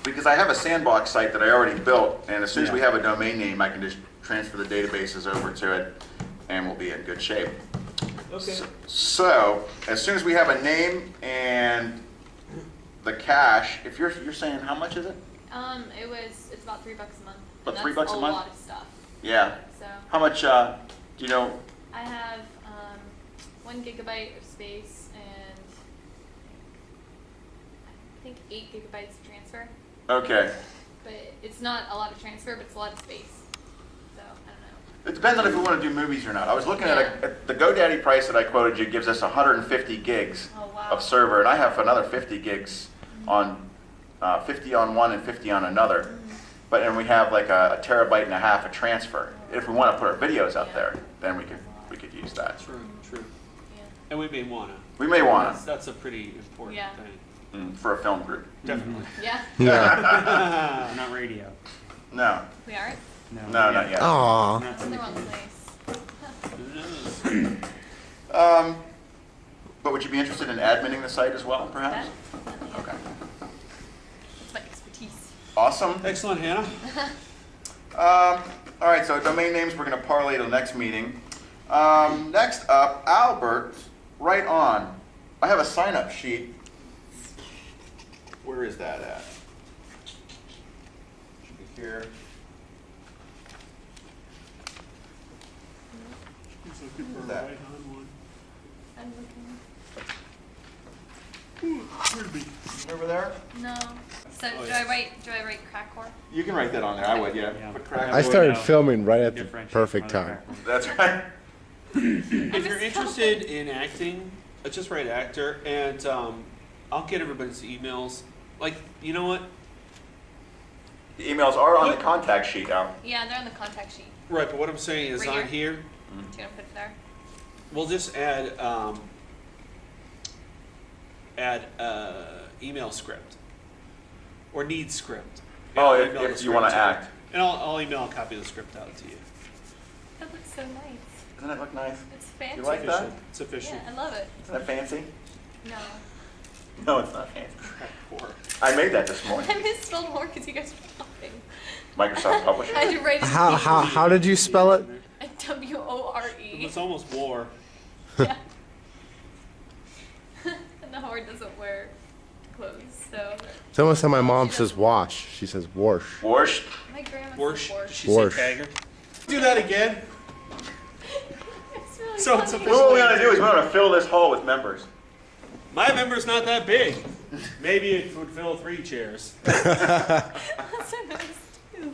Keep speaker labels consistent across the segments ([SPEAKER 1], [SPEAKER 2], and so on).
[SPEAKER 1] because I have a sandbox site that I already built, and as soon as we have a domain name, I can just transfer the databases over to it, and we'll be in good shape.
[SPEAKER 2] Okay.
[SPEAKER 1] So as soon as we have a name and the cache, if you're saying how much is it?
[SPEAKER 3] It's about $3 a month.
[SPEAKER 1] About $3 a month?
[SPEAKER 3] That's a lot of stuff.
[SPEAKER 1] Yeah.
[SPEAKER 3] So
[SPEAKER 1] How much? Do you know?
[SPEAKER 3] I have 1 gigabyte of space and I think 8 gigabytes of transfer.
[SPEAKER 1] Okay.
[SPEAKER 3] But it's not a lot of transfer, but it's a lot of space. So I don't know.
[SPEAKER 1] It depends on if we want to do movies or not. I was looking at the GoDaddy price that I quoted you gives us 150 gigs of server, and I have another 50 gigs on 50 on one and 50 on another. But and we have like a terabyte and a half of transfer. If we want to put our videos up there, then we could use that.
[SPEAKER 2] True.
[SPEAKER 3] Yeah.
[SPEAKER 2] And we may want to.
[SPEAKER 1] We may want to
[SPEAKER 2] That's a pretty important thing.
[SPEAKER 1] for a film group.
[SPEAKER 2] Definitely.
[SPEAKER 3] Yeah.
[SPEAKER 4] Yeah. Not radio.
[SPEAKER 1] No.
[SPEAKER 3] We are?
[SPEAKER 1] No, not yet.
[SPEAKER 4] Aww.
[SPEAKER 3] That's in the wrong place.
[SPEAKER 1] But would you be interested in adminning the site as well, perhaps? Okay.
[SPEAKER 3] That's my expertise.
[SPEAKER 1] Awesome.
[SPEAKER 2] Excellent, Hannah.
[SPEAKER 1] All right, so domain names we're going to parlay to the next meeting. Next up, Albert, right on. I have a sign-up sheet. Where is that at? Should be here.
[SPEAKER 2] He's looking for
[SPEAKER 1] Where's that?
[SPEAKER 3] I'm looking.
[SPEAKER 1] Over there?
[SPEAKER 3] No. So
[SPEAKER 2] Oh,
[SPEAKER 3] do
[SPEAKER 2] yeah.
[SPEAKER 3] I write crack core?
[SPEAKER 1] You can write that on there. I would, yeah.
[SPEAKER 4] Yeah.
[SPEAKER 1] Put crack.
[SPEAKER 4] I started
[SPEAKER 5] know.
[SPEAKER 4] filming right at the
[SPEAKER 5] Differentiate
[SPEAKER 4] perfect
[SPEAKER 5] from other
[SPEAKER 4] time.
[SPEAKER 5] platforms.
[SPEAKER 1] That's right.
[SPEAKER 2] If you're interested in acting, just write actor, and I'll get everybody's emails. Like, you know what?
[SPEAKER 1] The emails are on the contact sheet, Al.
[SPEAKER 3] Yeah, they're on the contact sheet.
[SPEAKER 2] Right, but what I'm saying is
[SPEAKER 3] Right
[SPEAKER 2] on here,
[SPEAKER 3] Do you want to put it there?
[SPEAKER 2] we'll just add email script or need script.
[SPEAKER 1] Oh,
[SPEAKER 2] I'll email
[SPEAKER 1] if
[SPEAKER 2] the
[SPEAKER 1] you want to
[SPEAKER 2] script
[SPEAKER 1] act.
[SPEAKER 2] and I'll email a copy of the script out to you.
[SPEAKER 3] That looks so nice.
[SPEAKER 1] Doesn't that look nice?
[SPEAKER 3] It's fancy.
[SPEAKER 1] You like that?
[SPEAKER 2] It's official.
[SPEAKER 3] Yeah, I love it.
[SPEAKER 1] Isn't that fancy?
[SPEAKER 3] No.
[SPEAKER 1] No, it's not fancy.
[SPEAKER 2] Or-
[SPEAKER 1] I made that this morning.
[SPEAKER 3] I misspelled more because you guys were talking.
[SPEAKER 1] Microsoft Publisher.
[SPEAKER 3] I had to write it
[SPEAKER 4] How did you spell it?
[SPEAKER 3] W-O-R-E.
[SPEAKER 2] It's almost war.
[SPEAKER 3] Yeah. And the whore doesn't wear clothes, so.
[SPEAKER 4] It's almost how my mom says wash. She says wash.
[SPEAKER 1] Warshed.
[SPEAKER 3] My grandma
[SPEAKER 2] Warsh.
[SPEAKER 3] says
[SPEAKER 2] Did
[SPEAKER 3] borscht.
[SPEAKER 2] she
[SPEAKER 4] Warsh.
[SPEAKER 2] say Tagger? Do that again.
[SPEAKER 3] It's really
[SPEAKER 2] So it's
[SPEAKER 3] funny.
[SPEAKER 2] a-
[SPEAKER 1] What we're going to do is we're going to fill this hall with members.
[SPEAKER 2] My member's not that big. Maybe it would fill 3 chairs.
[SPEAKER 3] That's so nice too.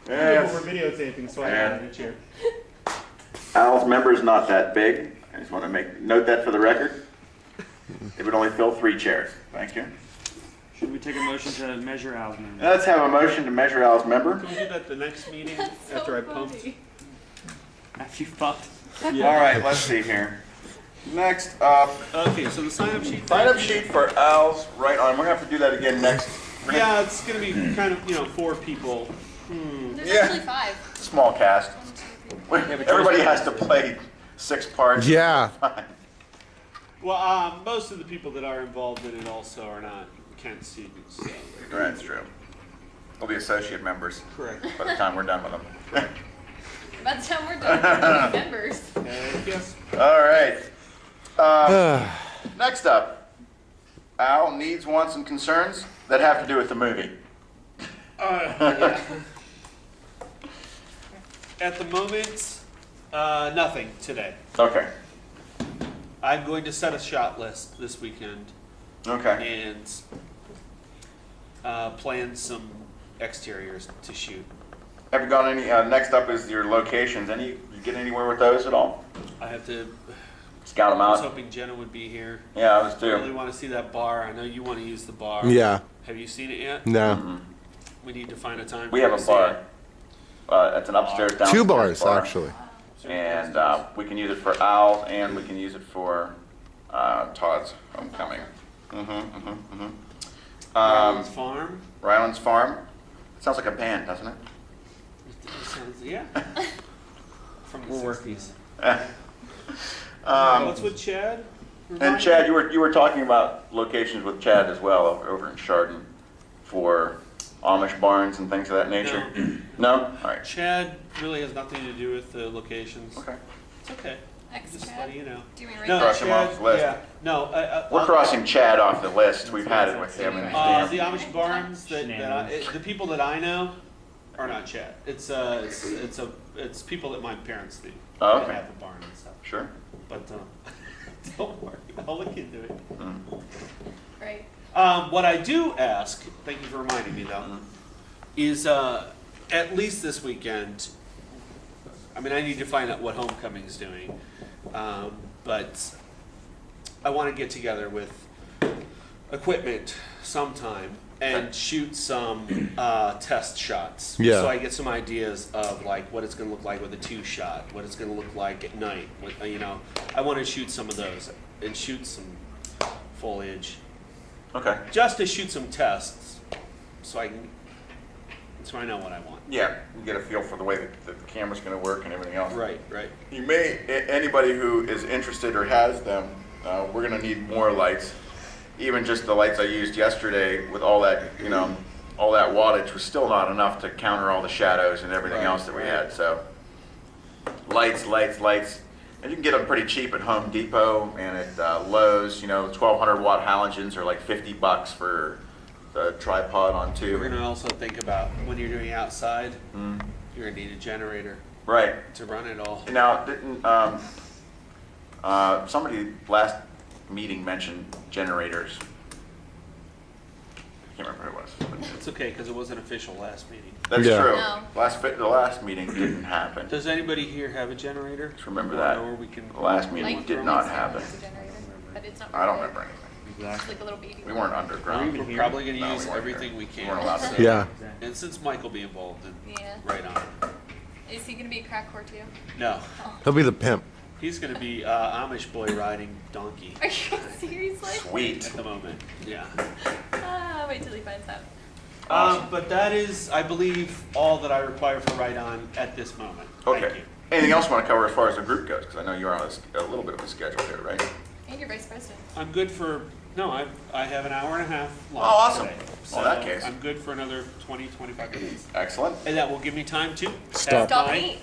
[SPEAKER 1] Yeah,
[SPEAKER 2] We're videotaping, so I
[SPEAKER 1] Yeah.
[SPEAKER 2] added a chair.
[SPEAKER 1] Al's member's not that big. I just want to note that for the record. It would only fill 3 chairs. Thank you.
[SPEAKER 5] Should we take a motion to measure Al's number?
[SPEAKER 1] Let's have a motion to measure Al's member.
[SPEAKER 2] Can we do that the next meeting
[SPEAKER 3] That's so
[SPEAKER 2] after I pumped?
[SPEAKER 3] funny.
[SPEAKER 5] After you fucked.
[SPEAKER 1] All right, let's see here. Next up,
[SPEAKER 2] Okay, so the sign-up sheet.
[SPEAKER 1] sign-up sheet for Al's right on. We're going to have to do that again next.
[SPEAKER 2] Yeah, it's going to be kind of, 4 people.
[SPEAKER 3] There's
[SPEAKER 1] Yeah.
[SPEAKER 3] actually 5.
[SPEAKER 1] Small cast.
[SPEAKER 3] 1, 2, 3.
[SPEAKER 1] Everybody has to play 6 parts.
[SPEAKER 4] Yeah.
[SPEAKER 2] Well, most of the people that are involved in it also are not Kent students. So.
[SPEAKER 1] That's true. We'll be associate members
[SPEAKER 2] Correct.
[SPEAKER 1] by the time we're done with them.
[SPEAKER 3] By the time we're done, we're members.
[SPEAKER 2] Yes.
[SPEAKER 1] All right. Next up, Al, needs, wants, and concerns that have to do with the movie.
[SPEAKER 2] Yeah. At the moment, nothing today.
[SPEAKER 1] Okay.
[SPEAKER 2] I'm going to set a shot list this weekend
[SPEAKER 1] Okay.
[SPEAKER 2] and plan some exteriors to shoot.
[SPEAKER 1] Have you gone any? Next up is your locations. You get anywhere with those at all?
[SPEAKER 2] I have to.
[SPEAKER 1] Scout them
[SPEAKER 2] I was
[SPEAKER 1] out.
[SPEAKER 2] hoping Jenna would be here.
[SPEAKER 1] Yeah, I was
[SPEAKER 2] I really
[SPEAKER 1] too.
[SPEAKER 2] want to see that bar. I know you want to use the bar.
[SPEAKER 4] Yeah.
[SPEAKER 2] Have you seen it yet?
[SPEAKER 4] No.
[SPEAKER 2] We need to find a time.
[SPEAKER 1] We
[SPEAKER 2] for
[SPEAKER 1] have
[SPEAKER 2] you
[SPEAKER 1] a
[SPEAKER 2] to see
[SPEAKER 1] bar. It's an upstairs, downstairs
[SPEAKER 4] 2 bars,
[SPEAKER 1] bar.
[SPEAKER 4] actually.
[SPEAKER 1] And we can use it for Al, and we can use it for Todd's homecoming.
[SPEAKER 2] Ryland's Farm.
[SPEAKER 1] Ryland's Farm. It sounds like a band, doesn't it?
[SPEAKER 2] It sounds, yeah. From the
[SPEAKER 5] We'll
[SPEAKER 2] 60s.
[SPEAKER 1] Um,
[SPEAKER 2] What's with Chad?
[SPEAKER 1] And Chad, you were talking about locations with Chad as well over in Chardon. for Amish barns and things of that nature? No? All right.
[SPEAKER 2] Chad really has nothing to do with the locations.
[SPEAKER 1] Okay.
[SPEAKER 2] It's okay. Just
[SPEAKER 3] Chad?
[SPEAKER 2] letting you know.
[SPEAKER 3] Do you mean right
[SPEAKER 2] No,
[SPEAKER 3] now?
[SPEAKER 1] Cross him off the list.
[SPEAKER 2] Yeah. No.
[SPEAKER 1] We're crossing Chad off the list. We've had it with him and Dan.
[SPEAKER 2] The Amish barns the people that I know are not Chad. It's people that my parents do.
[SPEAKER 1] Oh,
[SPEAKER 2] That
[SPEAKER 1] okay.
[SPEAKER 2] have a barn and stuff.
[SPEAKER 1] Sure.
[SPEAKER 2] But don't worry, I'll look into it.
[SPEAKER 3] Right.
[SPEAKER 2] What I do ask, thank you for reminding me though, is at least this weekend. I mean, I need to find out what Homecoming is doing, but I want to get together with equipment sometime and shoot some test shots.
[SPEAKER 4] Yeah.
[SPEAKER 2] So I get some ideas of like what it's going to look like with a 2-shot, what it's going to look like at night. I want to shoot some of those and shoot some foliage,
[SPEAKER 1] Okay.
[SPEAKER 2] just to shoot some tests, so I know what I want.
[SPEAKER 1] Yeah, you get a feel for the way that the camera's going to work and everything else.
[SPEAKER 2] Right.
[SPEAKER 1] You may, anybody who is interested or has them, we're going to need more lights. Even just the lights I used yesterday with all that, all that wattage was still not enough to counter all the shadows and everything else that we had. So lights. And you can get them pretty cheap at Home Depot and at Lowe's. 1,200 watt halogens are like $50 for the tripod on two.
[SPEAKER 2] We're going to also think about when you're doing outside, you're going to need a generator
[SPEAKER 1] Right.
[SPEAKER 2] to run it all.
[SPEAKER 1] Now, didn't somebody last meeting mentioned generators? I can't remember who it was.
[SPEAKER 2] It's okay because it wasn't official last meeting.
[SPEAKER 1] That's
[SPEAKER 4] Yeah.
[SPEAKER 1] true.
[SPEAKER 3] No.
[SPEAKER 1] The last meeting didn't happen.
[SPEAKER 2] Does anybody here have a generator?
[SPEAKER 1] Just remember
[SPEAKER 2] Or
[SPEAKER 1] that.
[SPEAKER 2] we can.
[SPEAKER 1] The last meeting did not happen.
[SPEAKER 3] It's a generator, but it's not
[SPEAKER 1] I don't
[SPEAKER 3] really-
[SPEAKER 1] remember anything.
[SPEAKER 3] It's
[SPEAKER 5] Exactly.
[SPEAKER 3] like a little baby.
[SPEAKER 1] We weren't underground.
[SPEAKER 5] Were
[SPEAKER 2] We're
[SPEAKER 5] here?
[SPEAKER 2] probably going to
[SPEAKER 1] No,
[SPEAKER 2] use
[SPEAKER 1] we weren't
[SPEAKER 2] everything
[SPEAKER 1] here.
[SPEAKER 2] we
[SPEAKER 1] We
[SPEAKER 2] can.
[SPEAKER 1] weren't allowed to.
[SPEAKER 4] Yeah.
[SPEAKER 2] And since Mike will be involved, then
[SPEAKER 3] Yeah.
[SPEAKER 2] right on.
[SPEAKER 3] Is he gonna be a crack whore too?
[SPEAKER 2] No,
[SPEAKER 4] He'll be the pimp.
[SPEAKER 2] he's going to be Amish boy riding donkey
[SPEAKER 3] Are you seriously?
[SPEAKER 1] Sweet.
[SPEAKER 2] at the moment. Yeah.
[SPEAKER 3] Wait till he finds out.
[SPEAKER 1] Awesome.
[SPEAKER 2] But that is, I believe, all that I require for Right On at this moment. Thank
[SPEAKER 1] Okay.
[SPEAKER 2] you.
[SPEAKER 1] Anything else you want to cover as far as the group goes? Because I know you're on a little bit of a schedule here, right?
[SPEAKER 3] And your vice president.
[SPEAKER 2] I'm good for, no, I have an hour and a half lunch
[SPEAKER 1] Oh, awesome.
[SPEAKER 2] today.
[SPEAKER 1] Well, in that case.
[SPEAKER 2] I'm good for another 20, 25 minutes.
[SPEAKER 1] Excellent.
[SPEAKER 2] And that will give me time to
[SPEAKER 4] Stop.
[SPEAKER 2] have
[SPEAKER 3] Stop
[SPEAKER 2] my
[SPEAKER 3] me.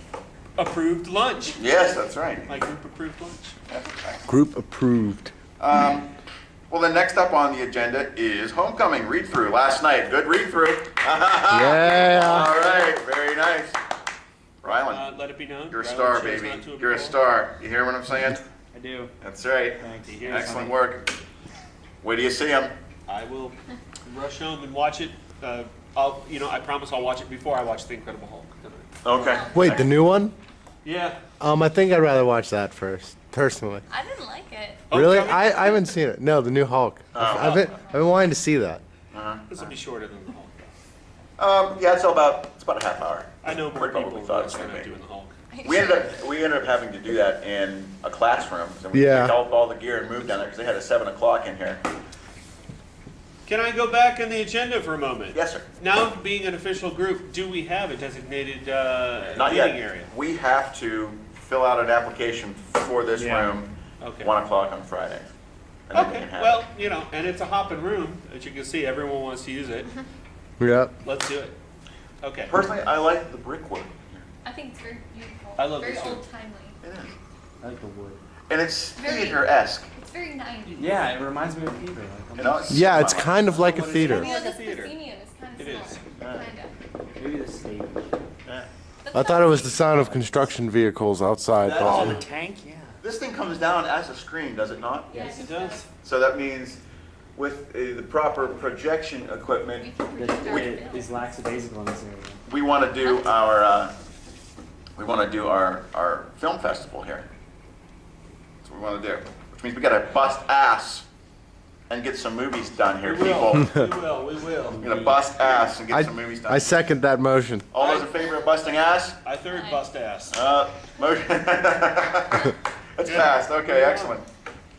[SPEAKER 2] approved lunch.
[SPEAKER 1] Yes, that's right.
[SPEAKER 2] My group approved lunch.
[SPEAKER 1] That's excellent.
[SPEAKER 4] Group approved.
[SPEAKER 1] Well, then next up on the agenda is Homecoming read-through. Last night, good read-through.
[SPEAKER 4] Yeah.
[SPEAKER 1] All right, very nice. Rylan,
[SPEAKER 2] Let it be known.
[SPEAKER 1] you're a
[SPEAKER 2] Rylan
[SPEAKER 1] star,
[SPEAKER 2] chose
[SPEAKER 1] baby.
[SPEAKER 2] not to
[SPEAKER 1] You're a
[SPEAKER 2] applaud.
[SPEAKER 1] star. You hear what I'm saying?
[SPEAKER 5] I do.
[SPEAKER 1] That's right.
[SPEAKER 5] Thanks.
[SPEAKER 2] He hears
[SPEAKER 1] Excellent
[SPEAKER 2] me.
[SPEAKER 1] work. Where do you see him?
[SPEAKER 2] I will rush home and watch it. I promise I'll watch it before I watch The Incredible Hulk tonight.
[SPEAKER 1] Okay.
[SPEAKER 4] Wait, the new one?
[SPEAKER 2] Yeah.
[SPEAKER 4] I think I'd rather watch that first, personally.
[SPEAKER 3] I didn't like it.
[SPEAKER 4] Really?
[SPEAKER 2] Homecoming?
[SPEAKER 4] I haven't seen it. No, the new Hulk. I've been wanting to see that.
[SPEAKER 2] This will be shorter than the Hulk.
[SPEAKER 1] Yeah, it's about a half hour.
[SPEAKER 2] I know more
[SPEAKER 1] We probably
[SPEAKER 2] people
[SPEAKER 1] thought
[SPEAKER 2] who
[SPEAKER 1] it was
[SPEAKER 2] are
[SPEAKER 1] gonna be.
[SPEAKER 2] doing the Hulk.
[SPEAKER 1] We ended up having to do that in a classroom. So we
[SPEAKER 4] Yeah.
[SPEAKER 1] picked up all the gear and moved down there because they had a 7 o'clock in here.
[SPEAKER 2] Can I go back on the agenda for a moment?
[SPEAKER 1] Yes, sir.
[SPEAKER 2] Now being an official group, do we have a designated
[SPEAKER 1] Not
[SPEAKER 2] meeting
[SPEAKER 1] yet.
[SPEAKER 2] area?
[SPEAKER 1] We have to fill out an application for this
[SPEAKER 5] Yeah.
[SPEAKER 1] room,
[SPEAKER 2] Okay.
[SPEAKER 1] 1 o'clock on Friday. And then we
[SPEAKER 2] Okay.
[SPEAKER 1] can have
[SPEAKER 2] Well,
[SPEAKER 1] it.
[SPEAKER 2] and it's a hopping room, as you can see. Everyone wants to use it.
[SPEAKER 4] Yep.
[SPEAKER 2] Let's do it. Okay.
[SPEAKER 1] Personally, I like the brickwork.
[SPEAKER 3] I think it's very beautiful.
[SPEAKER 2] I love
[SPEAKER 3] very
[SPEAKER 2] this too.
[SPEAKER 3] old timely.
[SPEAKER 1] It is.
[SPEAKER 5] I like the wood.
[SPEAKER 1] And it's
[SPEAKER 3] Very-
[SPEAKER 1] theater-esque.
[SPEAKER 3] It's very 90s.
[SPEAKER 5] Yeah, it reminds me of theater.
[SPEAKER 4] Yeah, it's kind of like a
[SPEAKER 2] What is it?
[SPEAKER 4] theater.
[SPEAKER 3] You know,
[SPEAKER 2] Like a
[SPEAKER 3] this
[SPEAKER 2] theater.
[SPEAKER 3] proscenium is kind of
[SPEAKER 2] It is.
[SPEAKER 3] similar. Kinda.
[SPEAKER 5] Maybe the stage.
[SPEAKER 3] That's
[SPEAKER 4] I thought it was the
[SPEAKER 3] not-
[SPEAKER 4] sound of construction vehicles outside.
[SPEAKER 1] That's
[SPEAKER 5] Oh,
[SPEAKER 1] it.
[SPEAKER 5] the tank? Yeah.
[SPEAKER 1] This thing comes down as a screen, does it not?
[SPEAKER 3] Yes,
[SPEAKER 2] It does.
[SPEAKER 1] So that means with the proper projection
[SPEAKER 3] We
[SPEAKER 1] equipment,
[SPEAKER 3] can project our
[SPEAKER 5] It
[SPEAKER 3] film.
[SPEAKER 5] is lackadaisical in this area.
[SPEAKER 1] we want to do our film festival here. That's what we want to do. Which means we got to bust ass and get some movies done here,
[SPEAKER 2] We will.
[SPEAKER 1] people.
[SPEAKER 2] We will. We will.
[SPEAKER 1] We're gonna bust ass and get some movies done.
[SPEAKER 4] I second that motion.
[SPEAKER 1] All those in favor of busting ass?
[SPEAKER 2] I third
[SPEAKER 3] Aye.
[SPEAKER 2] bust ass.
[SPEAKER 1] Motion. That's fast. Okay, excellent.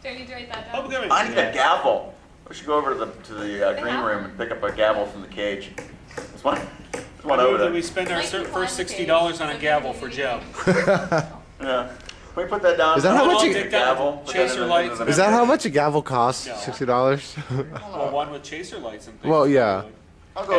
[SPEAKER 3] Do I need to write that down?
[SPEAKER 2] Homecoming.
[SPEAKER 1] I need a gavel. We should go over to the green room and pick up a gavel from the cage. There's one
[SPEAKER 2] I
[SPEAKER 1] over
[SPEAKER 2] move that
[SPEAKER 1] there.
[SPEAKER 2] we spend our
[SPEAKER 3] Like you
[SPEAKER 2] first
[SPEAKER 3] want
[SPEAKER 2] $60 on a
[SPEAKER 3] to.
[SPEAKER 2] gavel for Joe.
[SPEAKER 1] Yeah. Can we put that down?
[SPEAKER 4] Is that how
[SPEAKER 2] I'll
[SPEAKER 4] much you-
[SPEAKER 2] take that
[SPEAKER 1] Gavel.
[SPEAKER 2] with
[SPEAKER 1] Put that in
[SPEAKER 2] chaser
[SPEAKER 1] the-
[SPEAKER 2] lights.
[SPEAKER 1] in
[SPEAKER 2] and
[SPEAKER 4] Is that how much a gavel costs?
[SPEAKER 2] No.
[SPEAKER 4] $60?
[SPEAKER 2] Well, one with chaser lights and things.
[SPEAKER 4] Well, yeah.
[SPEAKER 1] I'll go